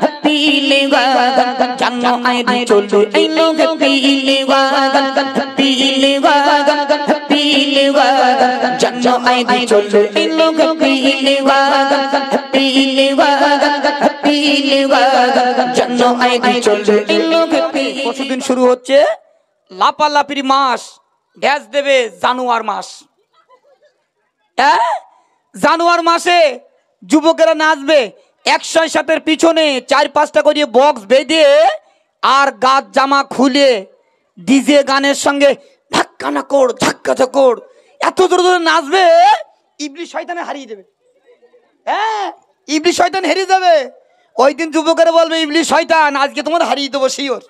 Happy लेवागन जानो आई चलो आई लोग हैप्पी लेवागन जानो आई चलो आई लोग हैप्पी लेवागन जानो आई चलो आई लोग हैप्पी। পরশুদিন শুরু হচ্ছে লাপালাপির মাস, গ্যাস দেবে জানুয়ার মাস। জানুয়ার মাসে যুবকেরা নাচবে 107-এর পিছনে 4-5টা করে বক্স বেঁধে আর গাছ জামা খুলে ডিজে গানের সঙ্গে ধাক্কা না কোড় ধাক্কা ধাক্কড় এত জোরে জোরে নাচবে, ইবলিশ শয়তানে হারিয়ে দেবে। ইবলিশ শয়তান হারিয়ে যাবে। ওই দিন যুবকেরা বলবে ইবলিশ শয়তান আজকে তোমার হারিয়ে দেবো শিওর।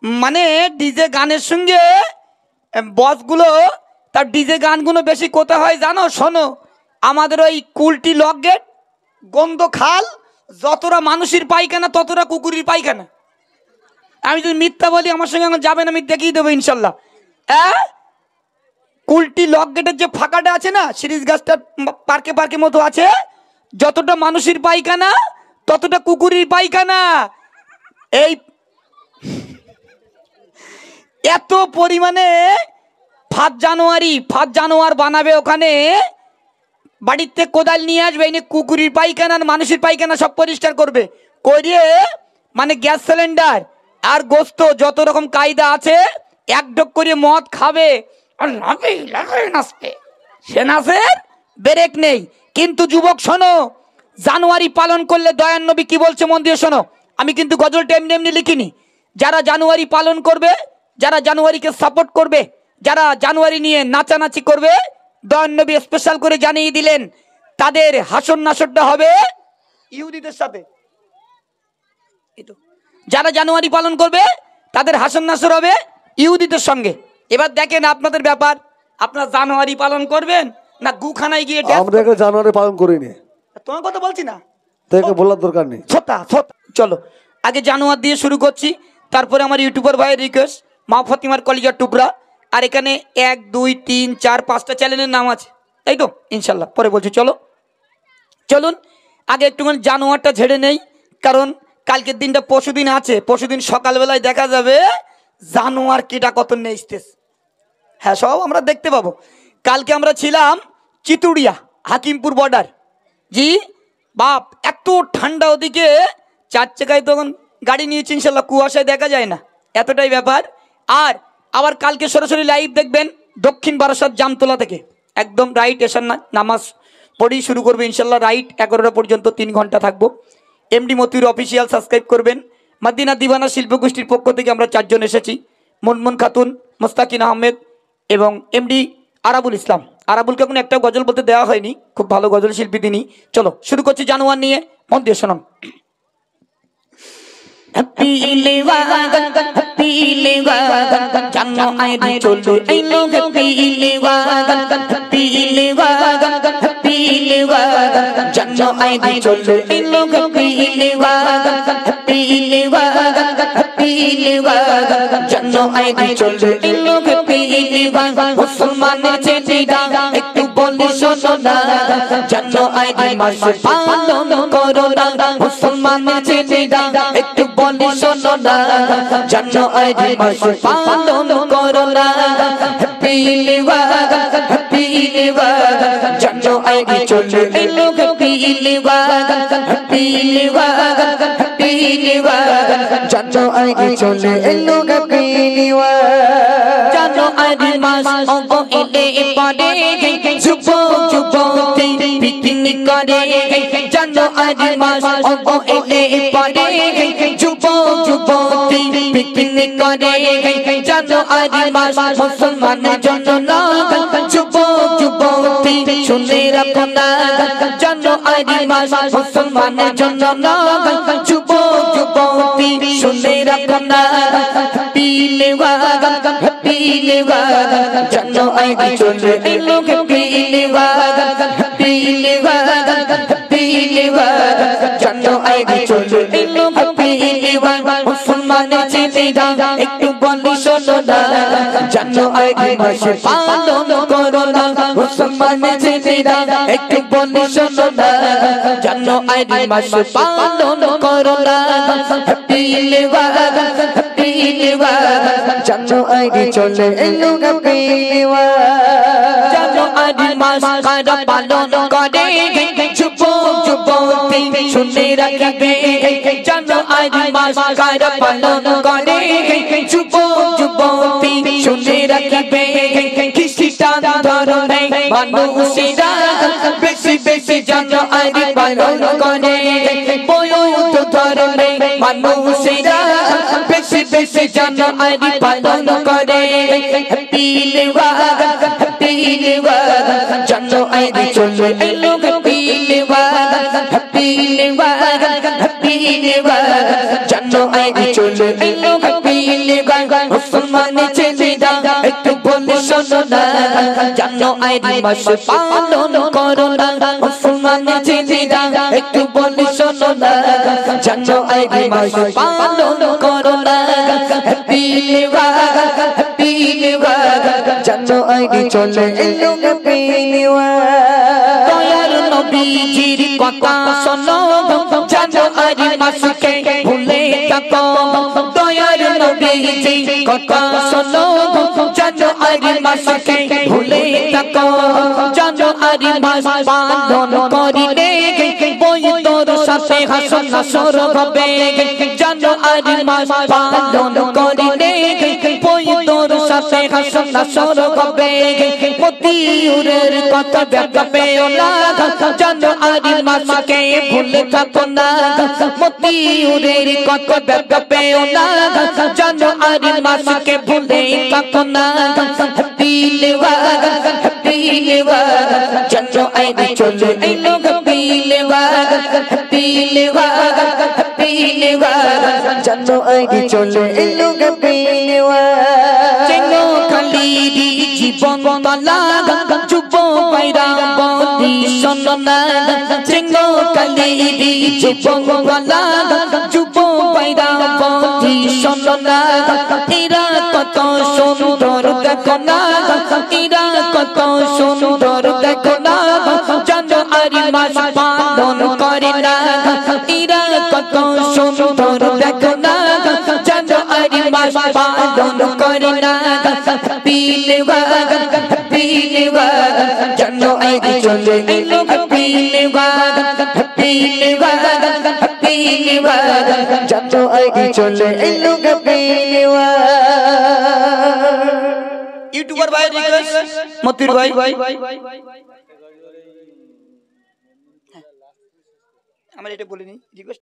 মানে ডিজে গানের সঙ্গে বসগুলো, তার ডিজে গানগুলো বেশি কোথায় হয় জানো? শোনো, আমাদের ওই কুলটি লক গেট, গন্ধ খাল, যতটা মানুষের পায়খানা ততটা কুকুরের পায়খানা। আমি যদি মিথ্যা বলি আমার সঙ্গে এখন যাবেন, আমি দেখিয়ে দেবো ইনশাল্লাহ। কুলটি লক গেটের যে ফাঁকাটা আছে না, সিরিজ গাছটা পার্কে পার্কে মতো আছে, যতটা মানুষের পায়খানা ততটা কুকুরের পায়খানা। এই এত পরিমাণে ফাঁদ জানোয়ার বানাবে ওখানে। বাড়িতে কোদাল নিয়ে আসবে, এনে কুকুরের পায়খানা মানুষের পায়খানা সব পরিষ্কার করবে, করিয়ে মানে গ্যাস সিলিন্ডার আর গোস্ত যত রকম কায়দা আছে এক ঢোক করে মদ খাবে আর নাচবে। সে নাচের ব্রেক নেই। কিন্তু যুবক শোনো, জানুয়ারি পালন করলে দয়ার নবী কি বলছে মন দিয়ে শোনো। আমি কিন্তু গজলটা এমনি এমনি লিখিনি। যারা জানুয়ারি পালন করবে, যারা জানুয়ারিকে সাপোর্ট করবে, যারা জানুয়ারি নিয়ে নাচানাচি করবে, দয়ার নবী স্পেশাল করে জানিয়ে দিলেন তাদের হাসর নাসরটা হবে ইহুদিদের সাথে। যারা জানুয়ারি পালন করবে তাদের হাসর নাসর হবে ইহুদিদের সঙ্গে। এবার দেখেন আপনাদের ব্যাপার, আপনারা জানুয়ারি পালন করবেন না গুখানায় গিয়ে? আমরা জানুয়ারি পালন করিনি, তোমার কথা বলছি না, তোকে বলার দরকার নেই। চলো আগে জানুয়ার দিয়ে শুরু করছি, তারপরে আমার ইউটিউবার ভাইয়ের রিকোয়েস্ট, মা ফাতিমার কলিজার টুকরা। আর এখানে 1, 2, 3, 4, 5টা চ্যানেলের নাম আছে, তাই তো? ইনশাল্লাহ পরে বলছি। চলুন আগে একটুখানি জানুয়ারটা ঝেড়ে নেই, কারণ কালকের দিনটা পরশুদিন আছে। পরশুদিন সকালবেলায় দেখা যাবে জানুয়ার কেটা কত নেইস্তেস। হ্যাঁ, সব আমরা দেখতে পাবো। কালকে আমরা ছিলাম চিতুড়িয়া, হাকিমপুর বর্ডার। জি বাপ, এত ঠান্ডা ওদিকে, 4 চাকায় তখন গাড়ি নিয়েছি, ইনশাল্লাহ কুয়াশায় দেখা যায় না, এতটাই ব্যাপার। আর আবার কালকে সরাসরি লাইভ দেখবেন দক্ষিণ বারাসাত জামতলা থেকে, একদম রাইট এসার নামাজ পড়েই শুরু করবে ইনশাল্লাহ। রাইট 11টা পর্যন্ত 3 ঘন্টা থাকবো। এমডি মতিউর অফিসিয়াল সাবস্ক্রাইব করবেন। মাদিনা দিবানা শিল্পগোষ্ঠীর পক্ষ থেকে আমরা 4 জন এসেছি, মনমন খাতুন, মোস্তাকিন আহমেদ এবং এমডি আরাবুল ইসলাম। আরাবুলকে এখন একটা গজল বলতে দেওয়া হয়নি, খুব ভালো গজল শিল্পী তিনি। চলো শুরু করছি জানুয়ার নিয়ে, মন দিয়ে শোনান। हैप्पी लेवागन जानो आई चलो आई लोग हैप्पी लेवागन जानो आई चलो आई लोग हैप्पी लेवागन जानो आई चलो आई लोग हैप्पी लेवागन। मुसलमाনের ছেলেরা একটু বলি শোনো না, জানো আই মাস পালন করো না। মুসলমানের ছেলেরা একটু বলি শোনো না, জানো আই মাস পালন করো না। হ্যাপি লিওয়াগন জানো আই চলে এই লোক হ্যাপি লিওয়াগন জানো আই চলে এই লোক হ্যাপি লিওয়াগন। জানো আই মাস অঙ্গ এলে পড়ে যুবক যুবতী পিকনিক করে। জানো আই মাস অঙ্গ এলে পড়ে যুবক যুবতী পিকনিক করে। জানো আই মাস মুসলমানের জন্য লাগল, যুবক যুবতী শুনে রাখো না। জানো আই মাস মুসলমানের জন্য লাগল, যুবক যুবতী শুনে রাখো না। হ্যাপি লিওয়াগন জানো আই চলে এই লোক হ্যাপি লিওয়াগন জানো আই চলে এই লোক হ্যাপি লিওয়াগন। মুসলমানের ছেলেরা একটু বলি শোনো না, জানো আই মাস পালন করো না। মুসলমানের ছেলেরা ছেলেরা একটু বলি শোনো না জানো আইডি মাস পালন করো না হ্যাপি লিভার জানো আইডি চলে এলো হ্যাপি লিভার জানো আইডি মাস কারা পালন করে যুবক যুবতী শুনে রাখবে জানো আইডি মাস কারা পালন করে যুবক যুবতী শুনে রাখবে খ্রিস্টান ধর্মে মানুষেরা বেশি বেশি জানো আইডি পালন করে বৌদ্ধ ধর্মে মানুষেরা বেশি বেশি জানো আইডি পালন করে হ্যাপি লিভার জানো আইডি চলে এলো হ্যাপি লিভার জানো আইডি চলে এলো হ্যাপি লিভার মুসলমান ছেলেরা একটু বলে শোনো না জানো আইডি মাস পালন করো না মুসলমান ছেলেরা একটু বলে শোনো না জানো আইডি মাস পালন করো না হ্যাপি লিভার জানো আইডি চলে এলো হ্যাপি লিভার দয়ার নবীজির কথা শোনো জানো আইডি মাসকে ভুলে থাকো দয়ার নবীজির কথা শোনো জানো আইডি মাসকে ভুলে থাকো জানো আইডি মাস পালন করিলে বই তোর সাথে হাসন নাসর হবে জানো আইডি মাস পালন করিলে বই তোর সাথে হাসন নাসর হবে মতিউরের কথা ব্যাখ্যা পেও না জানো আইডি মাসকে ভুলে থাকো না মতিউরের কথা ব্যাখ্যা পেও না জানো আইডি মাসকে ভুলে থাকো না হ্যাপি লিভার জানো আইডি চলে এলো হ্যাপি লিভার জানো আইডি চলে এলো হ্যাপি লিভার চেনো খালি জীবন তলা যুব বাইরা বদি শোনো না চেনো খালি জীবন তলা যুব বাইরা বদি শোনো না এরা কত সুন্দর দেখো না এরা কত সুন্দর দেখো না জানো আইডি মাস পালন করে না এরা কত সুন্দর দেখো না জানো আইডি মাস পালন করে না হ্যাপি লিভার জানো আইডি চলে এলো হ্যাপি লিভার জানো আইডি চলে এলো হ্যাপি লিভার ইউটিউবার ভাই রিকোয়েস্ট মতির ভাই আমার এটা বলিনি রিকোয়েস্ট